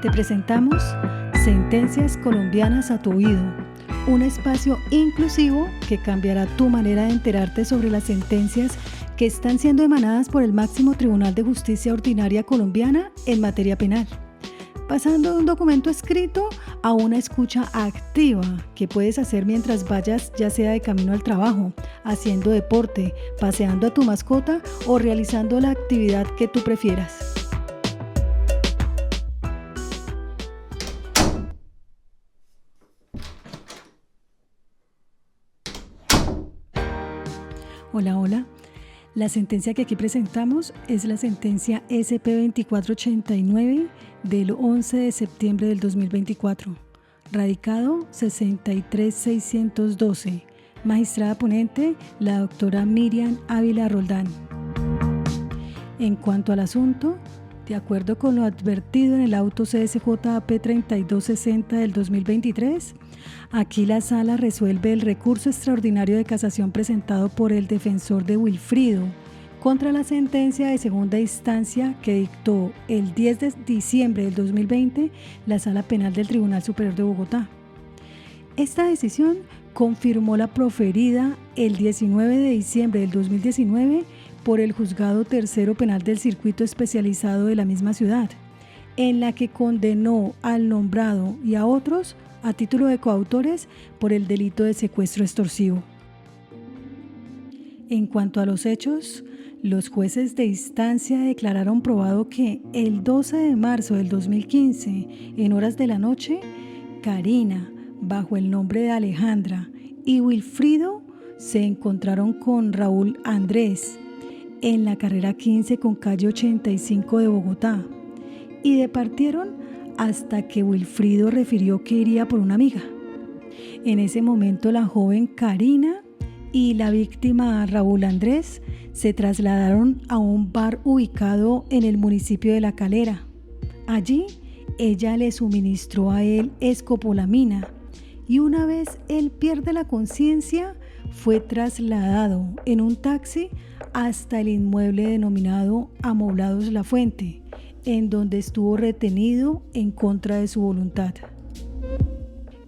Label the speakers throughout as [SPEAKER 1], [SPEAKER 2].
[SPEAKER 1] Te presentamos Sentencias Colombianas a tu oído, un espacio inclusivo que cambiará tu manera de enterarte sobre las sentencias que están siendo emanadas por el máximo Tribunal de Justicia Ordinaria colombiana en materia penal, pasando de un documento escrito a una escucha activa que puedes hacer mientras vayas, ya sea de camino al trabajo, haciendo deporte, paseando a tu mascota o realizando la actividad que tú prefieras. Hola. La sentencia que aquí presentamos es la sentencia SP-2489 del 11 de septiembre del 2024, radicado 63612, magistrada ponente la doctora Miriam Ávila Roldán. En cuanto al asunto, de acuerdo con lo advertido en el auto CSJAP 3260 del 2023, aquí la Sala resuelve el recurso extraordinario de casación presentado por el defensor de Wilfrido contra la sentencia de segunda instancia que dictó el 10 de diciembre del 2020 la Sala Penal del Tribunal Superior de Bogotá. Esta decisión confirmó la proferida el 19 de diciembre del 2019 por el Juzgado Tercero Penal del Circuito Especializado de la misma ciudad, en la que condenó al nombrado y a otros a título de coautores por el delito de secuestro extorsivo. En cuanto a los hechos, los jueces de instancia declararon probado que el 12 de marzo del 2015, en horas de la noche, Karina, bajo el nombre de Alejandra, y Wilfrido se encontraron con Raúl Andrés en la carrera 15 con calle 85 de Bogotá y departieron hasta que Wilfrido refirió que iría por una amiga. En ese momento la joven Karina y la víctima Raúl Andrés se trasladaron a un bar ubicado en el municipio de La Calera. Allí ella le suministró a él escopolamina y una vez él pierde la conciencia fue trasladado en un taxi hasta el inmueble denominado Amoblados La Fuente, en donde estuvo retenido en contra de su voluntad.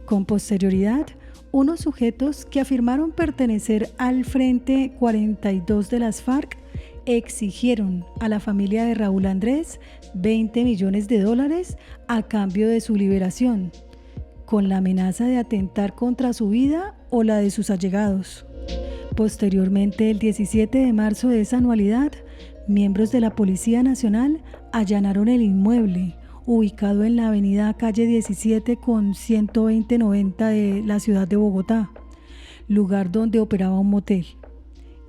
[SPEAKER 1] Con posterioridad, unos sujetos que afirmaron pertenecer al Frente 42 de las FARC exigieron a la familia de Raúl Andrés $20 millones a cambio de su liberación, con la amenaza de atentar contra su vida o la de sus allegados. Posteriormente, el 17 de marzo de esa anualidad, miembros de la Policía Nacional allanaron el inmueble, ubicado en la avenida calle 17 con 120-90 de la ciudad de Bogotá, lugar donde operaba un motel.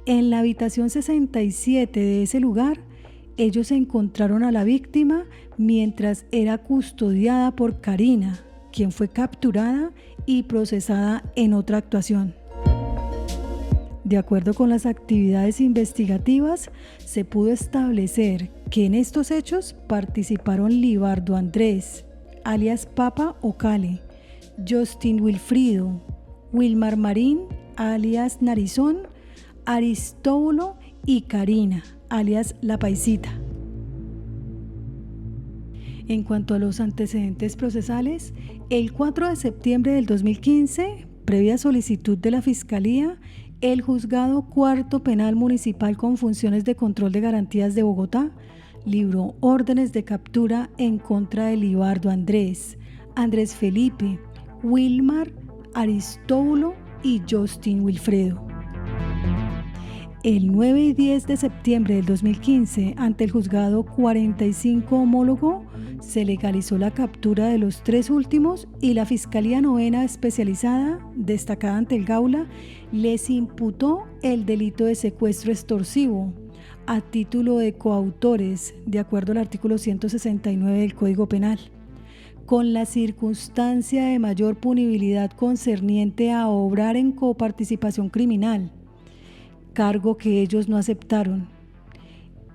[SPEAKER 1] En la habitación 67 de ese lugar, ellos encontraron a la víctima mientras era custodiada por Karina, quien fue capturada y procesada en otra actuación. De acuerdo con las actividades investigativas, se pudo establecer que en estos hechos participaron Libardo Andrés, alias Papa o Cale, Justin Wilfrido, Wilmar Marín, alias Narizón, Aristóbulo y Karina, alias La Paisita. En cuanto a los antecedentes procesales, el 4 de septiembre del 2015, previa solicitud de la Fiscalía, el Juzgado Cuarto Penal Municipal con funciones de control de garantías de Bogotá libró órdenes de captura en contra de Libardo Andrés, Andrés Felipe, Wilmar, Aristóbulo y Justin Wilfredo. El 9 y 10 de septiembre del 2015, ante el Juzgado 45 homólogo, se legalizó la captura de los tres últimos y la Fiscalía Novena Especializada, destacada ante el Gaula, les imputó el delito de secuestro extorsivo a título de coautores, de acuerdo al artículo 169 del Código Penal, con la circunstancia de mayor punibilidad concerniente a obrar en coparticipación criminal, cargo que ellos no aceptaron.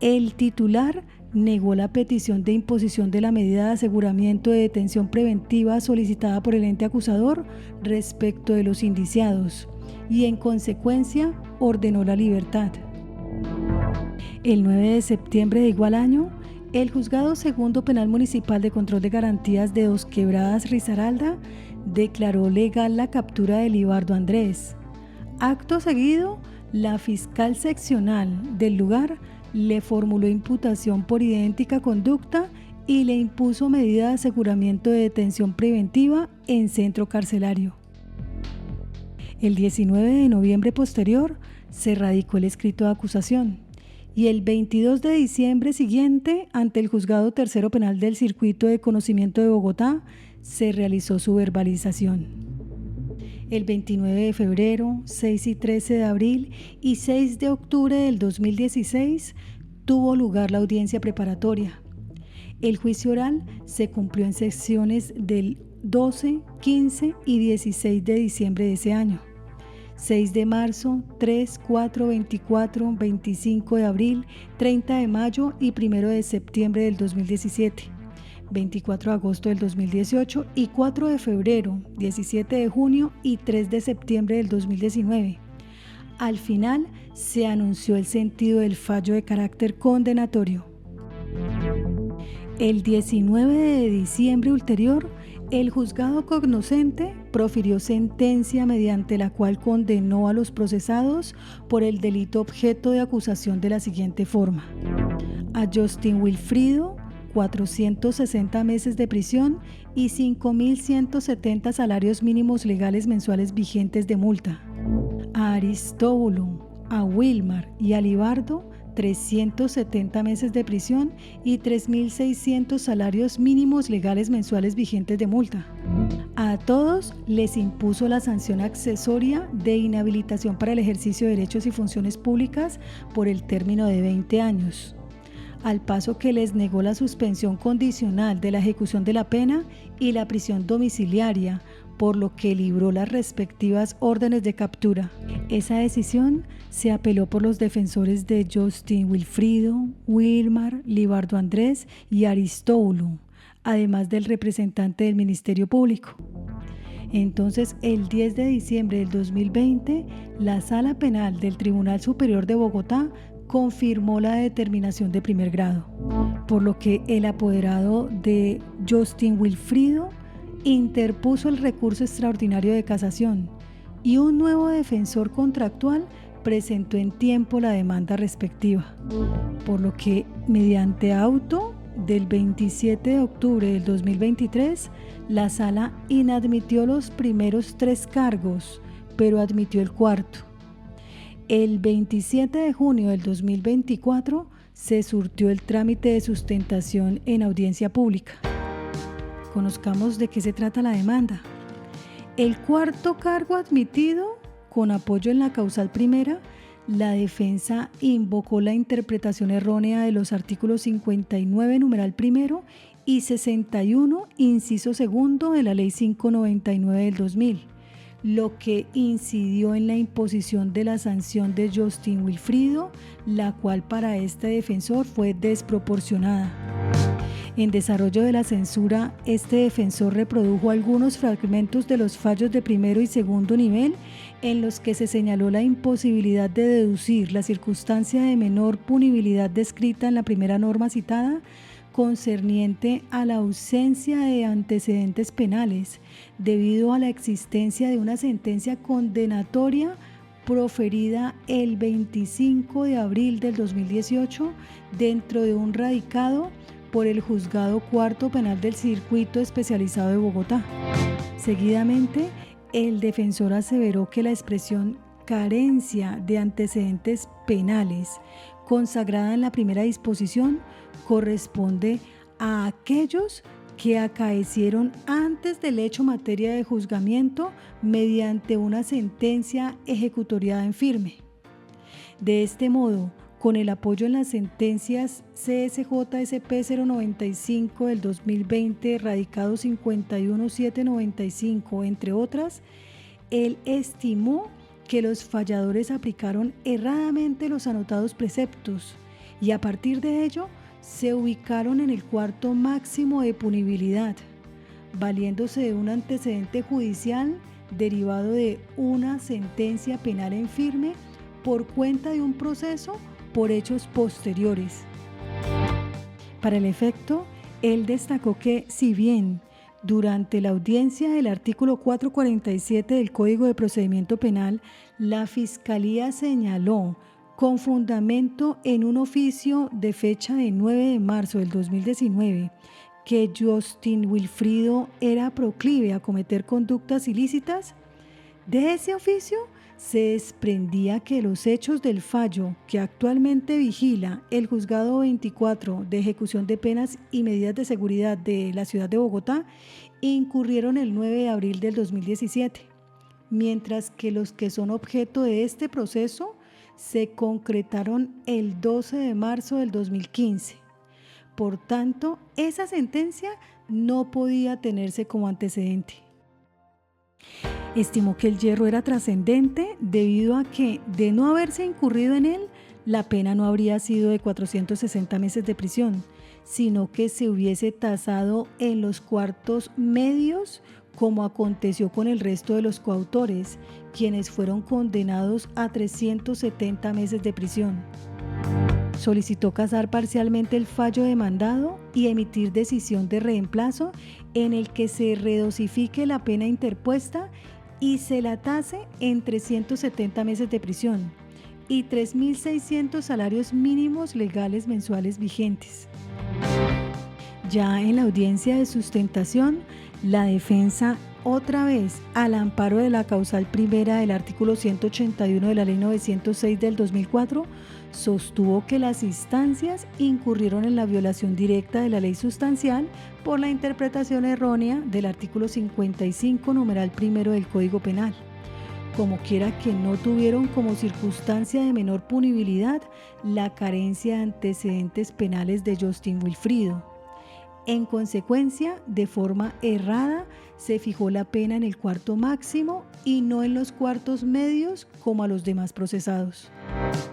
[SPEAKER 1] El titular negó la petición de imposición de la medida de aseguramiento de detención preventiva solicitada por el ente acusador respecto de los indiciados y en consecuencia ordenó la libertad. El 9 de septiembre de igual año, El Juzgado Segundo Penal Municipal de Control de Garantías de Dos Quebradas, Risaralda, declaró legal la captura de Libardo Andrés. Acto seguido, la fiscal seccional del lugar le formuló imputación por idéntica conducta y le impuso medida de aseguramiento de detención preventiva en centro carcelario. El 19 de noviembre posterior se radicó el escrito de acusación y el 22 de diciembre siguiente, ante el Juzgado Tercero Penal del Circuito de Conocimiento de Bogotá, se realizó su verbalización. El 29 de febrero, 6 y 13 de abril y 6 de octubre del 2016 tuvo lugar la audiencia preparatoria. El juicio oral se cumplió en sesiones del 12, 15 y 16 de diciembre de ese año. 6 de marzo, 3, 4, 24, 25 de abril, 30 de mayo y 1 de septiembre del 2017, 24 de agosto del 2018 y 4 de febrero, 17 de junio y 3 de septiembre del 2019. Al final se anunció el sentido del fallo de carácter condenatorio. El 19 de diciembre ulterior, el juzgado cognoscente profirió sentencia mediante la cual condenó a los procesados por el delito objeto de acusación de la siguiente forma: a Justin Wilfrido, 460 meses de prisión y 5.170 salarios mínimos legales mensuales vigentes de multa; a Aristóbulo, a Wilmar y a Libardo, 370 meses de prisión y 3.600 salarios mínimos legales mensuales vigentes de multa. A todos les impuso la sanción accesoria de inhabilitación para el ejercicio de derechos y funciones públicas por el término de 20 años, al paso que les negó la suspensión condicional de la ejecución de la pena y la prisión domiciliaria, por lo que libró las respectivas órdenes de captura. Esa decisión se apeló por los defensores de Justin Wilfrido, Wilmar, Libardo Andrés y Aristóbulo, además del representante del Ministerio Público. Entonces, el 10 de diciembre del 2020, la Sala Penal del Tribunal Superior de Bogotá confirmó la determinación de primer grado, por lo que el apoderado de Justin Wilfrido interpuso el recurso extraordinario de casación y un nuevo defensor contractual presentó en tiempo la demanda respectiva, por lo que mediante auto del 27 de octubre del 2023, la sala inadmitió los primeros 3 cargos, pero admitió el cuarto. El 27 de junio del 2024 se surtió el trámite de sustentación en audiencia pública. Conozcamos de qué se trata la demanda. El cuarto cargo admitido, con apoyo en la causal primera, la defensa invocó la interpretación errónea de los artículos 59, numeral primero, y 61, inciso segundo de la Ley 599 del 2000, lo que incidió en la imposición de la sanción de Justin Wilfrido, la cual para este defensor fue desproporcionada. En desarrollo de la censura, este defensor reprodujo algunos fragmentos de los fallos de primero y segundo nivel en los que se señaló la imposibilidad de deducir la circunstancia de menor punibilidad descrita en la primera norma citada, concerniente a la ausencia de antecedentes penales, debido a la existencia de una sentencia condenatoria proferida el 25 de abril del 2018 dentro de un radicado por el Juzgado Cuarto Penal del Circuito Especializado de Bogotá. Seguidamente, el defensor aseveró que la expresión carencia de antecedentes penales, consagrada en la primera disposición, corresponde a aquellos que acaecieron antes del hecho materia de juzgamiento mediante una sentencia ejecutoriada en firme. De este modo, con el apoyo en las sentencias CSJSP 095 del 2020, radicado 51795, entre otras, él estimó que los falladores aplicaron erradamente los anotados preceptos y a partir de ello se ubicaron en el cuarto máximo de punibilidad, valiéndose de un antecedente judicial derivado de una sentencia penal en firme por cuenta de un proceso por hechos posteriores. Para el efecto, él destacó que, si bien durante la audiencia del artículo 447 del Código de Procedimiento Penal, la Fiscalía señaló con fundamento en un oficio de fecha de 9 de marzo del 2019 que Justin Wilfrido era proclive a cometer conductas ilícitas, de ese oficio se desprendía que los hechos del fallo que actualmente vigila el Juzgado 24 de Ejecución de Penas y Medidas de Seguridad de la ciudad de Bogotá incurrieron el 9 de abril del 2017, mientras que los que son objeto de este proceso se concretaron el 12 de marzo del 2015. Por tanto, esa sentencia no podía tenerse como antecedente. Estimó que el hierro era trascendente debido a que, de no haberse incurrido en él, la pena no habría sido de 460 meses de prisión, sino que se hubiese tasado en los cuartos medios, como aconteció con el resto de los coautores, quienes fueron condenados a 370 meses de prisión. Solicitó casar parcialmente el fallo demandado y emitir decisión de reemplazo en el que se redosifique la pena interpuesta y se la tase en 370 meses de prisión y 3.600 salarios mínimos legales mensuales vigentes. Ya en la audiencia de sustentación, la defensa, otra vez al amparo de la causal primera del artículo 181 de la Ley 906 del 2004, sostuvo que las instancias incurrieron en la violación directa de la ley sustancial por la interpretación errónea del artículo 55, numeral primero del Código Penal. Como quiera que no tuvieron como circunstancia de menor punibilidad la carencia de antecedentes penales de Justin Wilfrido. En consecuencia, de forma errada, se fijó la pena en el cuarto máximo y no en los cuartos medios como a los demás procesados.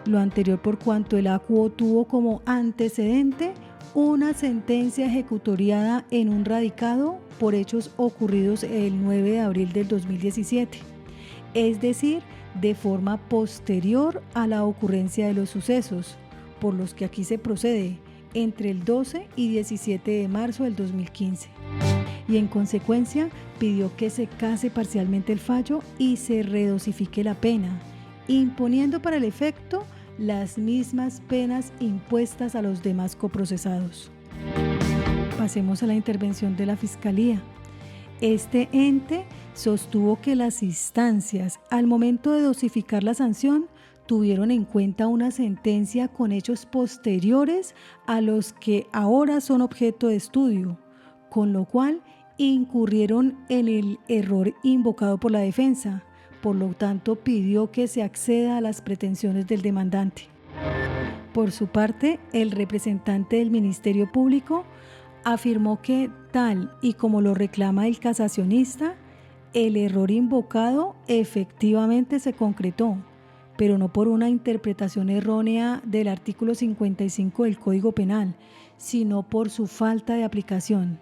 [SPEAKER 1] Lo anterior por cuanto el acuo tuvo como antecedente una sentencia ejecutoriada en un radicado por hechos ocurridos el 9 de abril del 2017, es decir, de forma posterior a la ocurrencia de los sucesos, por los que aquí se procede, entre el 12 y 17 de marzo del 2015. Y en consecuencia pidió que se case parcialmente el fallo y se redosifique la pena, imponiendo para el efecto las mismas penas impuestas a los demás coprocesados. Pasemos a la intervención de la Fiscalía. Este ente sostuvo que las instancias, al momento de dosificar la sanción, tuvieron en cuenta una sentencia con hechos posteriores a los que ahora son objeto de estudio, con lo cual incurrieron en el error invocado por la defensa. Por lo tanto, pidió que se acceda a las pretensiones del demandante. Por su parte, el representante del Ministerio Público afirmó que, tal y como lo reclama el casacionista, el error invocado efectivamente se concretó, pero no por una interpretación errónea del artículo 55 del Código Penal, sino por su falta de aplicación.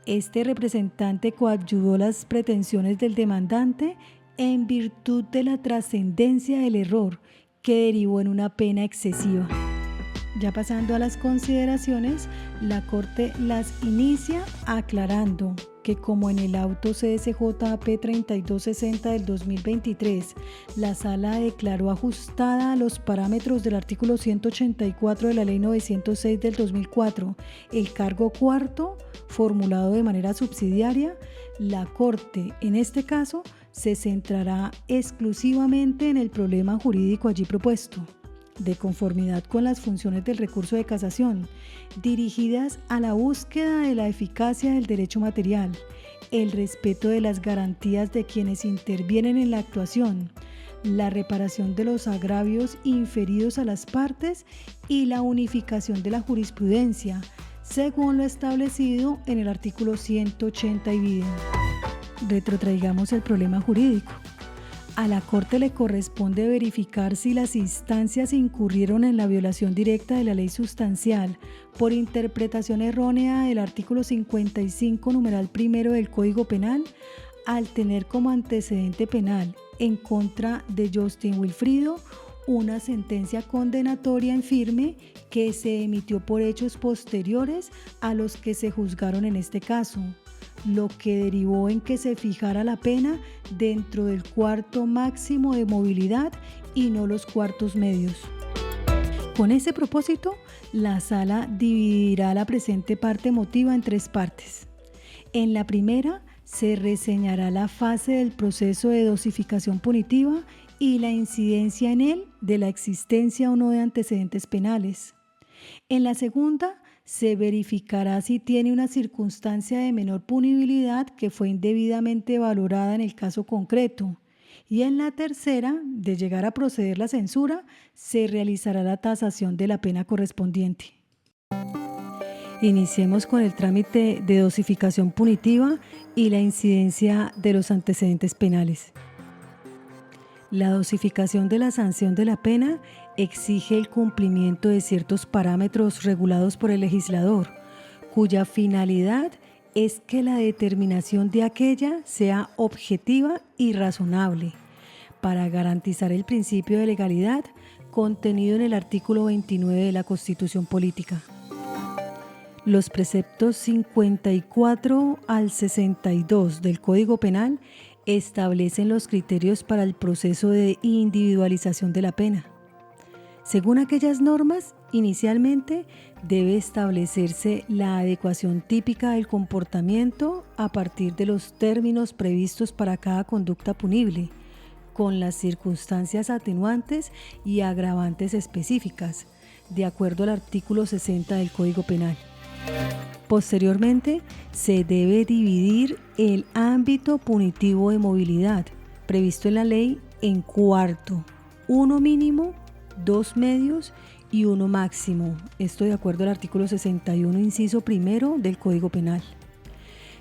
[SPEAKER 1] Este representante coadyuvó las pretensiones del demandante en virtud de la trascendencia del error que derivó en una pena excesiva. Ya pasando a las consideraciones, la Corte las inicia aclarando que, como en el auto CSJP 3260 del 2023, la Sala declaró ajustada a los parámetros del artículo 184 de la Ley 906 del 2004 el cargo cuarto formulado de manera subsidiaria, la Corte, en este caso, se centrará exclusivamente en el problema jurídico allí propuesto, de conformidad con las funciones del recurso de casación, dirigidas a la búsqueda de la eficacia del derecho material, el respeto de las garantías de quienes intervienen en la actuación, la reparación de los agravios inferidos a las partes y la unificación de la jurisprudencia, según lo establecido en el artículo 180 y vide. Retrotraigamos el problema jurídico. A la Corte le corresponde verificar si las instancias incurrieron en la violación directa de la ley sustancial por interpretación errónea del artículo 55, numeral primero del Código Penal, al tener como antecedente penal en contra de Justin Wilfrido una sentencia condenatoria en firme que se emitió por hechos posteriores a los que se juzgaron en este caso, lo que derivó en que se fijara la pena dentro del cuarto máximo de movilidad y no los cuartos medios. Con ese propósito, la Sala dividirá la presente parte motiva en 3 partes. En la primera, se reseñará la fase del proceso de dosificación punitiva y la incidencia en él de la existencia o no de antecedentes penales. En la segunda, se verificará si tiene una circunstancia de menor punibilidad que fue indebidamente valorada en el caso concreto. Y en la tercera, de llegar a proceder la censura, se realizará la tasación de la pena correspondiente. Iniciemos con el trámite de dosificación punitiva y la incidencia de los antecedentes penales. La dosificación de la sanción de la pena exige el cumplimiento de ciertos parámetros regulados por el legislador, cuya finalidad es que la determinación de aquella sea objetiva y razonable, para garantizar el principio de legalidad contenido en el artículo 29 de la Constitución Política. Los preceptos 54 al 62 del Código Penal establecen los criterios para el proceso de individualización de la pena. Según aquellas normas, inicialmente debe establecerse la adecuación típica del comportamiento a partir de los términos previstos para cada conducta punible, con las circunstancias atenuantes y agravantes específicas, de acuerdo al artículo 60 del Código Penal. Posteriormente, se debe dividir el ámbito punitivo de movilidad, previsto en la ley, en cuarto, 1 mínimo, 2 medios y 1 máximo. Esto de acuerdo al artículo 61, inciso primero del Código Penal.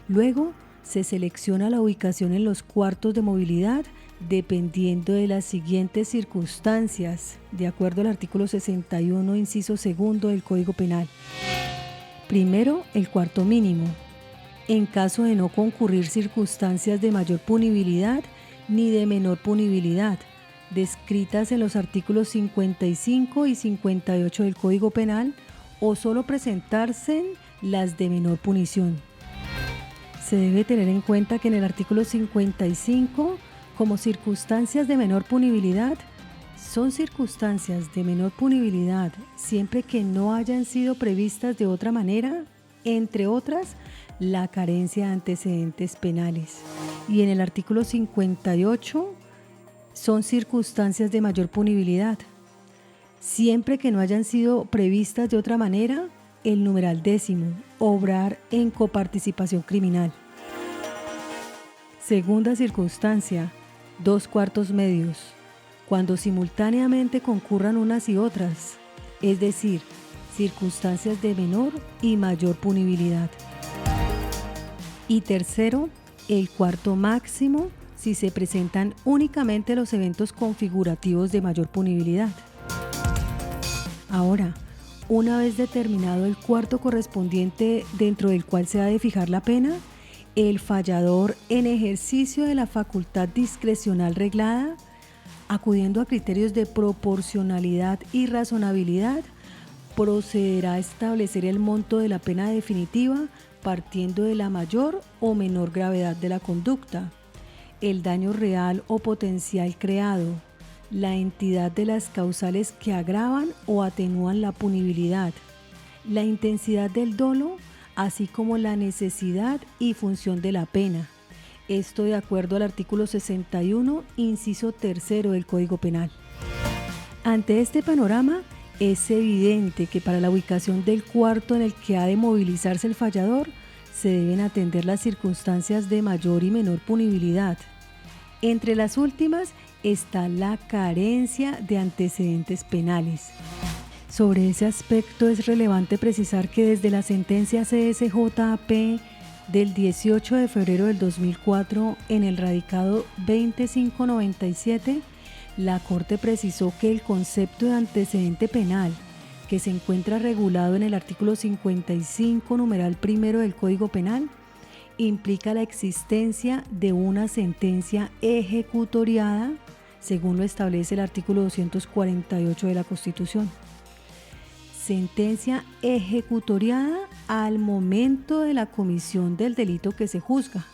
[SPEAKER 1] Luego, se selecciona la ubicación en los cuartos de movilidad dependiendo de las siguientes circunstancias, de acuerdo al artículo 61, inciso segundo del Código Penal. Primero, el cuarto mínimo. En caso de no concurrir circunstancias de mayor punibilidad ni de menor punibilidad, descritas en los artículos 55 y 58 del Código Penal, o solo presentarse las de menor punición. Se debe tener en cuenta que en el artículo 55, como circunstancias de menor punibilidad, son circunstancias de menor punibilidad siempre que no hayan sido previstas de otra manera, entre otras, la carencia de antecedentes penales. Y en el artículo 58 son circunstancias de mayor punibilidad, siempre que no hayan sido previstas de otra manera, el numeral 10, obrar en coparticipación criminal. Segunda circunstancia, 2 cuartos medios, cuando simultáneamente concurran unas y otras, es decir, circunstancias de menor y mayor punibilidad. Y tercero, el cuarto máximo, si se presentan únicamente los eventos configurativos de mayor punibilidad. Ahora, una vez determinado el cuarto correspondiente dentro del cual se ha de fijar la pena, el fallador, en ejercicio de la facultad discrecional reglada, acudiendo a criterios de proporcionalidad y razonabilidad, procederá a establecer el monto de la pena definitiva partiendo de la mayor o menor gravedad de la conducta, el daño real o potencial creado, la entidad de las causales que agravan o atenúan la punibilidad, la intensidad del dolo, así como la necesidad y función de la pena. Esto de acuerdo al artículo 61, inciso tercero del Código Penal. Ante este panorama, es evidente que para la ubicación del cuarto en el que ha de movilizarse el fallador, se deben atender las circunstancias de mayor y menor punibilidad. Entre las últimas está la carencia de antecedentes penales. Sobre ese aspecto es relevante precisar que desde la sentencia CSJAP del 18 de febrero del 2004 en el radicado 2597, la Corte precisó que el concepto de antecedente penal, que se encuentra regulado en el artículo 55, numeral primero del Código Penal, implica la existencia de una sentencia ejecutoriada según lo establece el artículo 248 de la Constitución. Sentencia ejecutoriada al momento de la comisión del delito que se juzga.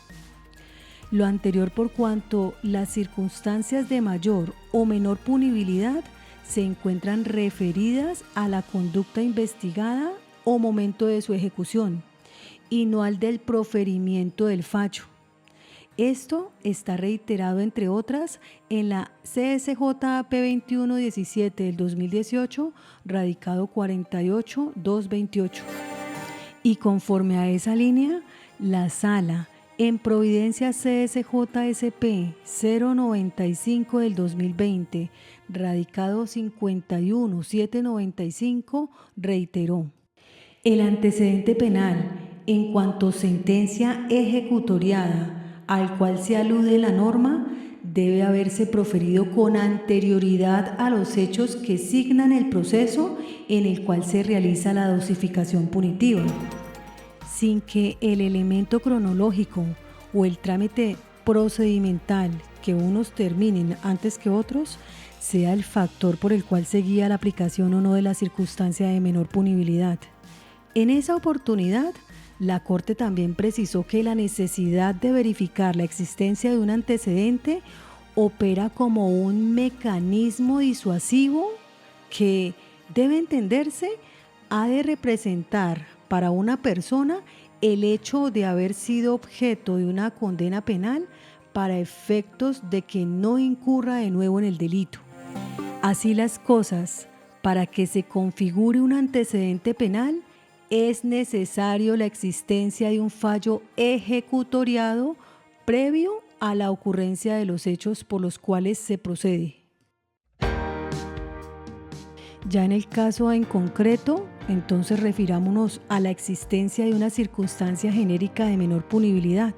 [SPEAKER 1] Lo anterior por cuanto las circunstancias de mayor o menor punibilidad se encuentran referidas a la conducta investigada o momento de su ejecución, y no al del proferimiento del fallo. Esto está reiterado, entre otras, en la CSJP 2117 del 2018, radicado 48228. Y conforme a esa línea, la Sala, en Providencia CSJSP 095 del 2020, radicado 51795, reiteró: el antecedente penal, en cuanto sentencia ejecutoriada al cual se alude la norma, debe haberse proferido con anterioridad a los hechos que signan el proceso en el cual se realiza la dosificación punitiva, sin que el elemento cronológico o el trámite procedimental, que unos terminen antes que otros, sea el factor por el cual se guía la aplicación o no de la circunstancia de menor punibilidad. En esa oportunidad, la Corte también precisó que la necesidad de verificar la existencia de un antecedente opera como un mecanismo disuasivo que, debe entenderse, ha de representar para una persona el hecho de haber sido objeto de una condena penal para efectos de que no incurra de nuevo en el delito. Así las cosas, para que se configure un antecedente penal, es necesario la existencia de un fallo ejecutoriado previo a la ocurrencia de los hechos por los cuales se procede. Ya en el caso en concreto, entonces refirámonos a la existencia de una circunstancia genérica de menor punibilidad.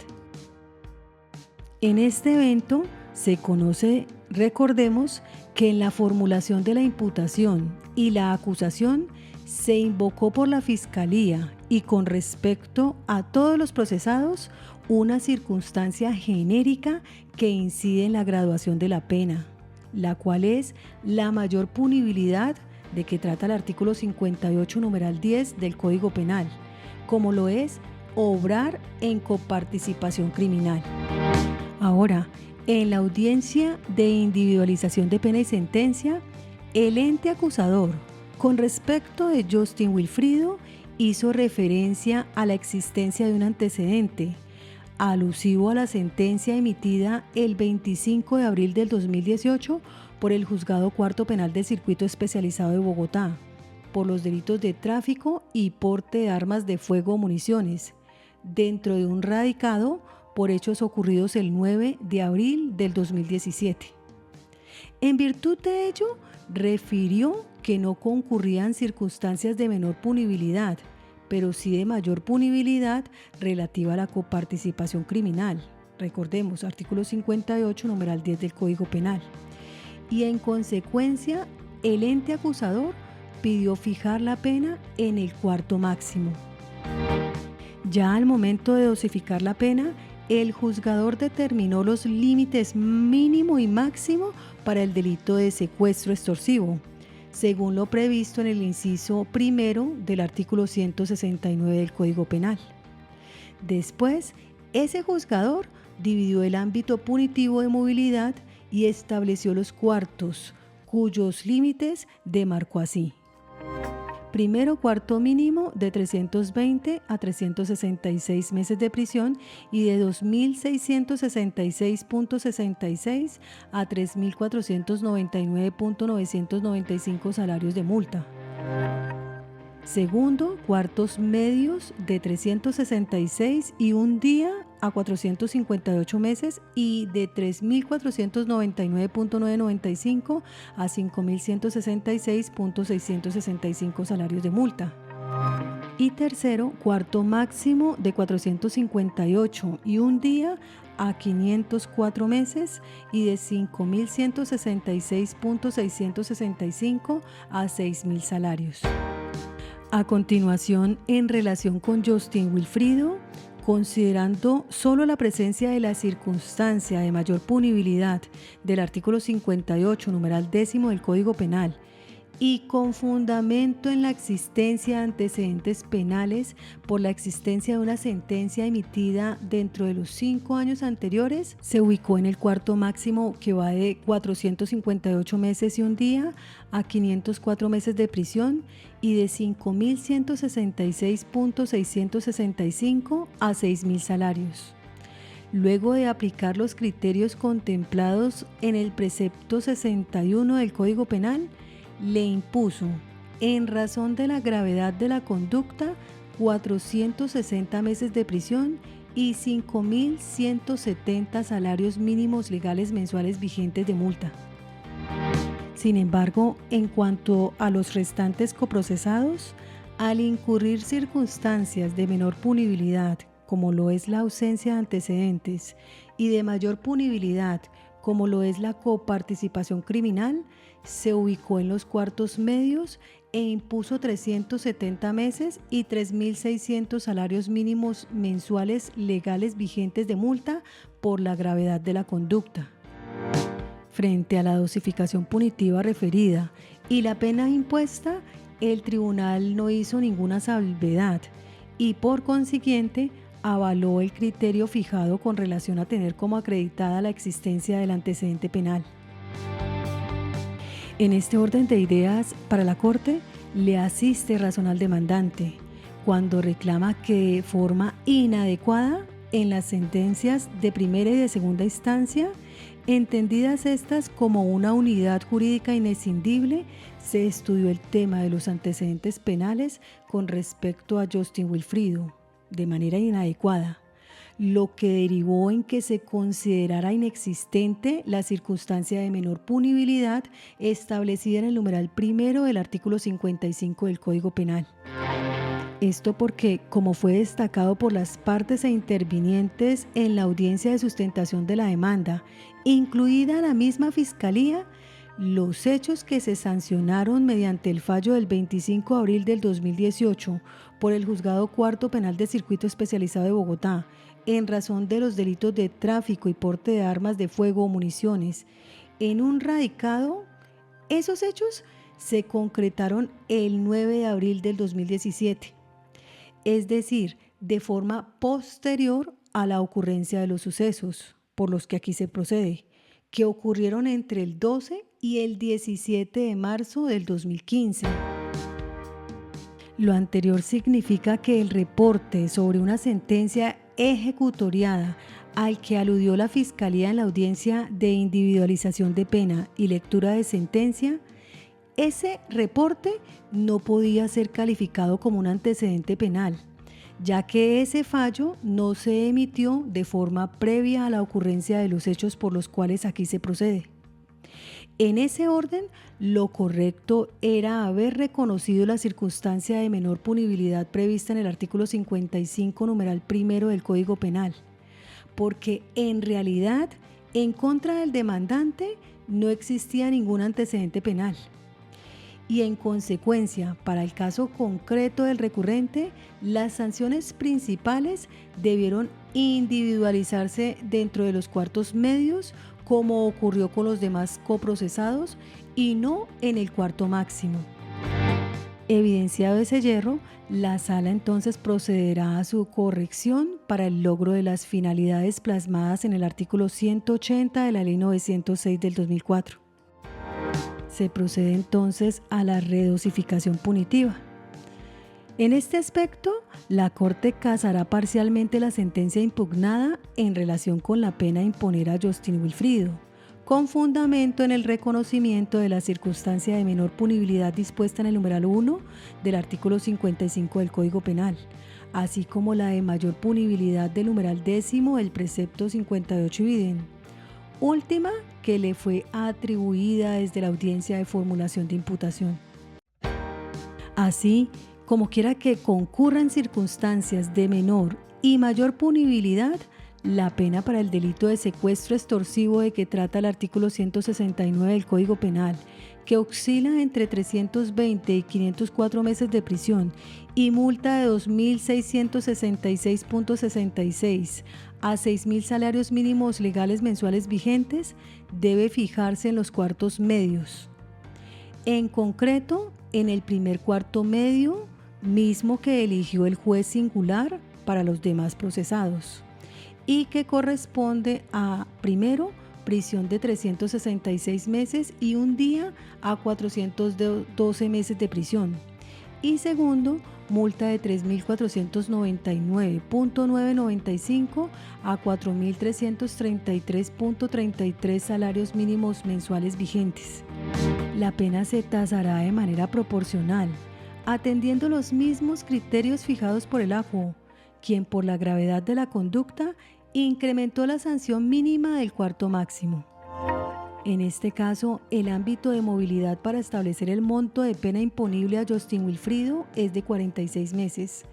[SPEAKER 1] En este evento se conoce, recordemos, que en la formulación de la imputación y la acusación se invocó por la Fiscalía y con respecto a todos los procesados una circunstancia genérica que incide en la graduación de la pena, la cual es la mayor punibilidad de que trata el artículo 58, numeral 10 del Código Penal, como lo es obrar en coparticipación criminal. Ahora, en la audiencia de individualización de pena y sentencia, el ente acusador, con respecto de Justin Wilfrido, hizo referencia a la existencia de un antecedente, alusivo a la sentencia emitida el 25 de abril del 2018 por el Juzgado Cuarto Penal del Circuito Especializado de Bogotá, por los delitos de tráfico y porte de armas de fuego o municiones, dentro de un radicado por hechos ocurridos el 9 de abril del 2017. En virtud de ello, refirió que no concurrían circunstancias de menor punibilidad, pero sí de mayor punibilidad relativa a la coparticipación criminal. Recordemos, artículo 58, numeral 10 del Código Penal. Y en consecuencia, el ente acusador pidió fijar la pena en el cuarto máximo. Ya al momento de dosificar la pena, el juzgador determinó los límites mínimo y máximo para el delito de secuestro extorsivo, según lo previsto en el inciso primero del artículo 169 del Código Penal. Después, ese juzgador dividió el ámbito punitivo de movilidad y estableció los cuartos, cuyos límites demarcó así. Primero, cuarto mínimo de 320 a 366 meses de prisión y de 2.666.66 a 3.499.995 salarios de multa. Segundo, cuartos medios de 366 y un día a 458 meses y de 3.499.995 a 5.166.665 salarios de multa. Y tercero, cuarto máximo de 458 y un día a 504 meses y de 5.166.665 a 6.000 salarios. A continuación, en relación con Justin Wilfrido, Considerando solo la presencia de la circunstancia de mayor punibilidad del artículo 58, numeral 10 del Código Penal, y con fundamento en la existencia de antecedentes penales por la existencia de una sentencia emitida dentro de los 5 años anteriores, se ubicó en el cuarto máximo, que va de 458 meses y un día a 504 meses de prisión y de 5.166.665 a 6.000 salarios. Luego de aplicar los criterios contemplados en el precepto 61 del Código Penal, le impuso, en razón de la gravedad de la conducta, 460 meses de prisión y 5.170 salarios mínimos legales mensuales vigentes de multa. Sin embargo, en cuanto a los restantes coprocesados, al incurrir circunstancias de menor punibilidad, como lo es la ausencia de antecedentes, y de mayor punibilidad, como lo es la coparticipación criminal, se ubicó en los cuartos medios e impuso 370 meses y 3.600 salarios mínimos mensuales legales vigentes de multa por la gravedad de la conducta. Frente a la dosificación punitiva referida y la pena impuesta, el tribunal no hizo ninguna salvedad y, por consiguiente, avaló el criterio fijado con relación a tener como acreditada la existencia del antecedente penal. En este orden de ideas, para la Corte le asiste razón al demandante cuando reclama que de forma inadecuada en las sentencias de primera y de segunda instancia, entendidas estas como una unidad jurídica inescindible, se estudió el tema de los antecedentes penales con respecto a Justin Wilfrido de manera inadecuada, lo que derivó en que se considerara inexistente la circunstancia de menor punibilidad establecida en el numeral primero del artículo 55 del Código Penal. Esto porque, como fue destacado por las partes e intervinientes en la audiencia de sustentación de la demanda, incluida la misma Fiscalía, los hechos que se sancionaron mediante el fallo del 25 de abril del 2018 por el Juzgado Cuarto Penal de Circuito Especializado de Bogotá, en razón de los delitos de tráfico y porte de armas de fuego o municiones, en un radicado, esos hechos se concretaron el 9 de abril del 2017, es decir, de forma posterior a la ocurrencia de los sucesos por los que aquí se procede, que ocurrieron entre el 12 y el 17 de marzo del 2015. Lo anterior significa que el reporte sobre una sentencia ejecutoriada al que aludió la Fiscalía en la audiencia de individualización de pena y lectura de sentencia, ese reporte no podía ser calificado como un antecedente penal, ya que ese fallo no se emitió de forma previa a la ocurrencia de los hechos por los cuales aquí se procede. En ese orden, lo correcto era haber reconocido la circunstancia de menor punibilidad prevista en el artículo 55, numeral primero del Código Penal, porque en realidad, en contra del demandante, no existía ningún antecedente penal. Y en consecuencia, para el caso concreto del recurrente, las sanciones principales debieron individualizarse dentro de los cuartos medios, como ocurrió con los demás coprocesados, y no en el cuarto máximo. Evidenciado ese yerro, la Sala entonces procederá a su corrección para el logro de las finalidades plasmadas en el artículo 180 de la Ley 906 del 2004. Se procede entonces a la redosificación punitiva. En este aspecto, la Corte casará parcialmente la sentencia impugnada en relación con la pena a imponer a Justin Wilfrido, con fundamento en el reconocimiento de la circunstancia de menor punibilidad dispuesta en el numeral 1 del artículo 55 del Código Penal, así como la de mayor punibilidad del numeral 10 del precepto 58 ibidem, última que le fue atribuida desde la audiencia de formulación de imputación. Así, como quiera que concurran circunstancias de menor y mayor punibilidad, la pena para el delito de secuestro extorsivo de que trata el artículo 169 del Código Penal, que oscila entre 320 y 504 meses de prisión y multa de 2.666.66 a 6.000 salarios mínimos legales mensuales vigentes, debe fijarse en los cuartos medios. En concreto, en el primer cuarto medio, mismo que eligió el juez singular para los demás procesados, y que corresponde a, primero, prisión de 366 meses y un día a 412 meses de prisión. Y segundo, multa de 3.499.995 a 4.333.33 salarios mínimos mensuales vigentes. La pena se tasará de manera proporcional, atendiendo los mismos criterios fijados por el ajuo, quien por la gravedad de la conducta incrementó la sanción mínima del cuarto máximo. En este caso, el ámbito de movilidad para establecer el monto de pena imponible a Justin Wilfrido es de 46 meses.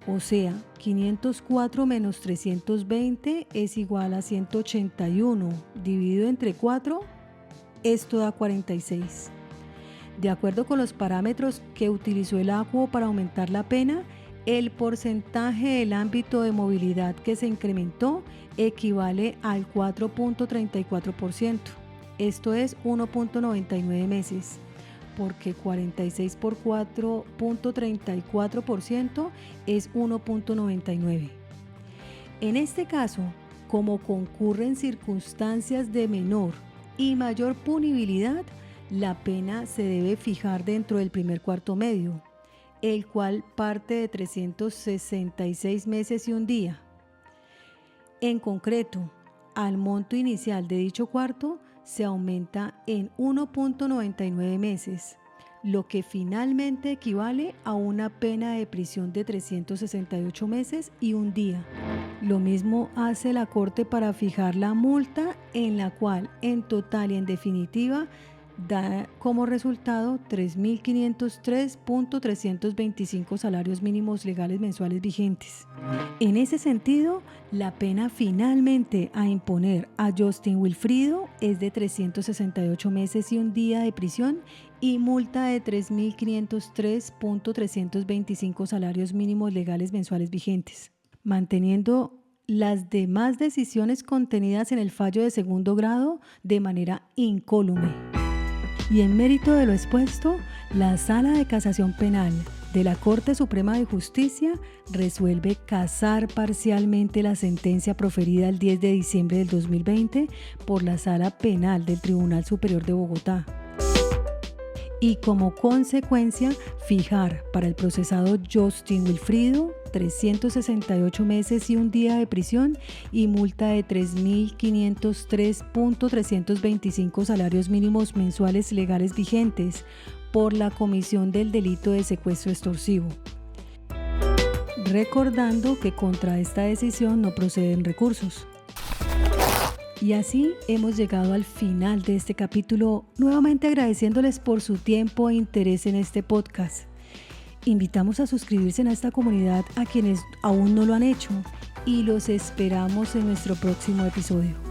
[SPEAKER 1] O sea, 504 menos 320 es igual a 181, dividido entre 4, esto da 46. De acuerdo con los parámetros que utilizó el ajuo para aumentar la pena, el porcentaje del ámbito de movilidad que se incrementó equivale al 4.34%, esto es 1.99 meses, porque 46 por 4.34% es 1.99. En este caso, como concurren circunstancias de menor y mayor punibilidad, la pena se debe fijar dentro del primer cuarto medio, el cual parte de 366 meses y un día. En concreto, al monto inicial de dicho cuarto se aumenta en 1.99 meses, lo que finalmente equivale a una pena de prisión de 368 meses y un día. Lo mismo hace la Corte para fijar la multa, en la cual en total y en definitiva da como resultado 3.503.325 salarios mínimos legales mensuales vigentes. En ese sentido, la pena finalmente a imponer a Justin Wilfrido es de 368 meses y un día de prisión y multa de 3.503.325 salarios mínimos legales mensuales vigentes, manteniendo las demás decisiones contenidas en el fallo de segundo grado de manera incólume. Y en mérito de lo expuesto, la Sala de Casación Penal de la Corte Suprema de Justicia resuelve casar parcialmente la sentencia proferida el 10 de diciembre del 2020 por la Sala Penal del Tribunal Superior de Bogotá. Y como consecuencia, fijar para el procesado Justin Wilfrido 368 meses y un día de prisión y multa de 3.503.325 salarios mínimos mensuales legales vigentes por la comisión del delito de secuestro extorsivo. Recordando que contra esta decisión no proceden recursos. Y así hemos llegado al final de este capítulo, nuevamente agradeciéndoles por su tiempo e interés en este podcast. Invitamos a suscribirse a esta comunidad a quienes aún no lo han hecho y los esperamos en nuestro próximo episodio.